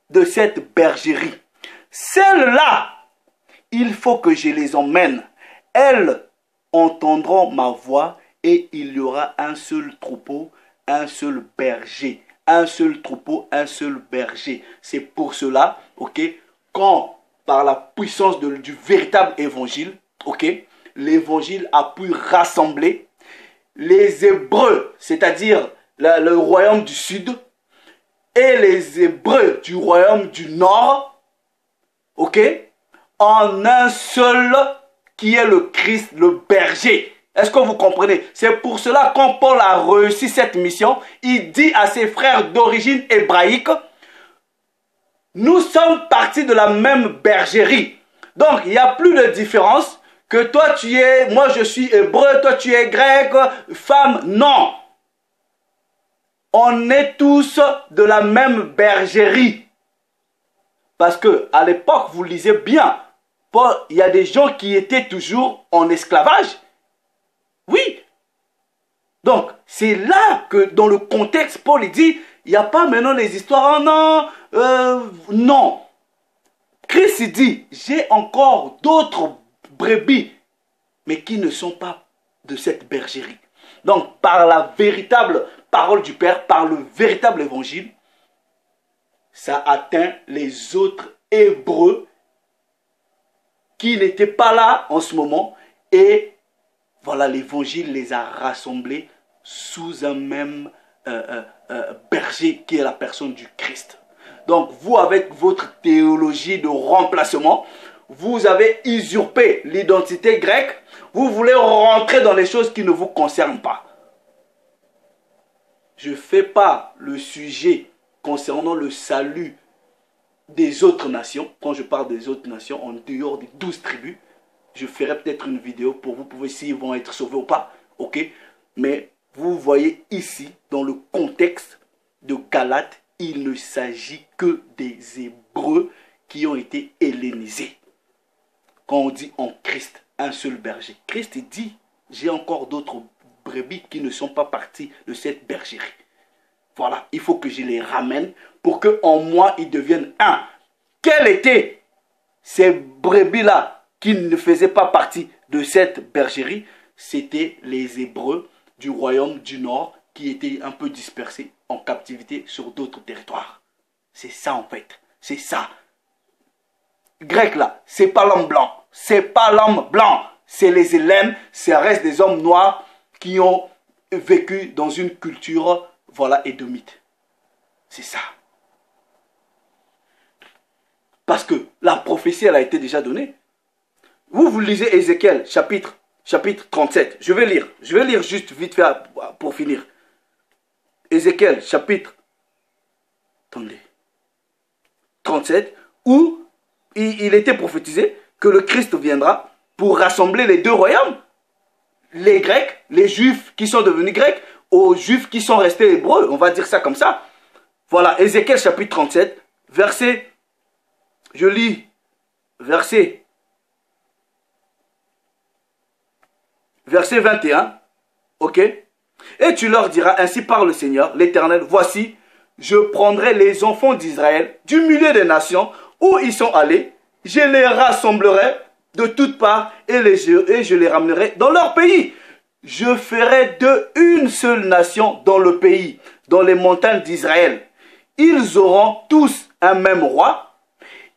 [SPEAKER 1] de cette bergerie. Celles-là, il faut que je les emmène. Elles entendront ma voix et il y aura un seul troupeau, un seul berger. Un seul troupeau, un seul berger. C'est pour cela, ok, quand par la puissance du véritable évangile, ok, l'évangile a pu rassembler les Hébreux, c'est-à-dire le royaume du sud, et les Hébreux du royaume du nord, ok, en un seul qui est le Christ, le berger. Est-ce que vous comprenez? C'est pour cela quand Paul a réussi cette mission, il dit à ses frères d'origine hébraïque, nous sommes partis de la même bergerie. Donc, il n'y a plus de différence que toi tu es, moi je suis hébreu, toi tu es grec, femme. Non. On est tous de la même bergerie. Parce que à l'époque, vous lisez bien, Paul, il y a des gens qui étaient toujours en esclavage. Oui. Donc, c'est là que dans le contexte, Paul dit, il n'y a pas maintenant les histoires, oh non, non. Christ dit, j'ai encore d'autres brebis, mais qui ne sont pas de cette bergerie. Donc, par la véritable parole du Père, par le véritable évangile, ça atteint les autres Hébreux qui n'étaient pas là en ce moment. Et voilà, l'évangile les a rassemblés sous un même berger qui est la personne du Christ. Donc, vous, avec votre théologie de remplacement, vous avez usurpé l'identité grecque. Vous voulez rentrer dans les choses qui ne vous concernent pas. Je ne fais pas le sujet concernant le salut des autres nations. Quand je parle des autres nations, en dehors des 12 tribus, je ferai peut-être une vidéo pour vous pouvez s'ils vont être sauvés ou pas. Ok? Mais vous voyez ici, dans le contexte de Galates, il ne s'agit que des Hébreux qui ont été hellénisés. Quand on dit en Christ, un seul berger. Christ dit, j'ai encore d'autres brebis qui ne sont pas partis de cette bergerie. Voilà, il faut que je les ramène pour qu'en moi, ils deviennent un. Quels étaient ces brebis-là qui ne faisaient pas partie de cette bergerie? C'était les Hébreux du royaume du Nord qui étaient un peu dispersés en captivité sur d'autres territoires. C'est ça en fait, c'est ça. Grec là, c'est pas l'homme blanc, c'est pas l'homme blanc, c'est les Hellènes, ça reste des hommes noirs qui ont vécu dans une culture, voilà, édomite. C'est ça. Parce que la prophétie, elle a été déjà donnée. Vous lisez Ézéchiel, chapitre 37. Je vais lire juste vite fait pour finir. Ézéchiel, chapitre 37, où il était prophétisé que le Christ viendra pour rassembler les deux royaumes. Les Grecs, les Juifs qui sont devenus Grecs, aux Juifs qui sont restés Hébreux. On va dire ça comme ça. Voilà, Ézéchiel, chapitre 37, verset, je lis, verset 21, ok? Et tu leur diras, ainsi parle le Seigneur, l'Éternel, voici, je prendrai les enfants d'Israël du milieu des nations où ils sont allés, je les rassemblerai de toutes parts et je les ramènerai dans leur pays. Je ferai d'eux une seule nation dans le pays, dans les montagnes d'Israël. Ils auront tous un même roi.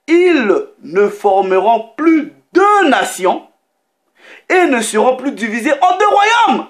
[SPEAKER 1] Ils ne formeront plus deux nations et ne seront plus divisés en deux royaumes.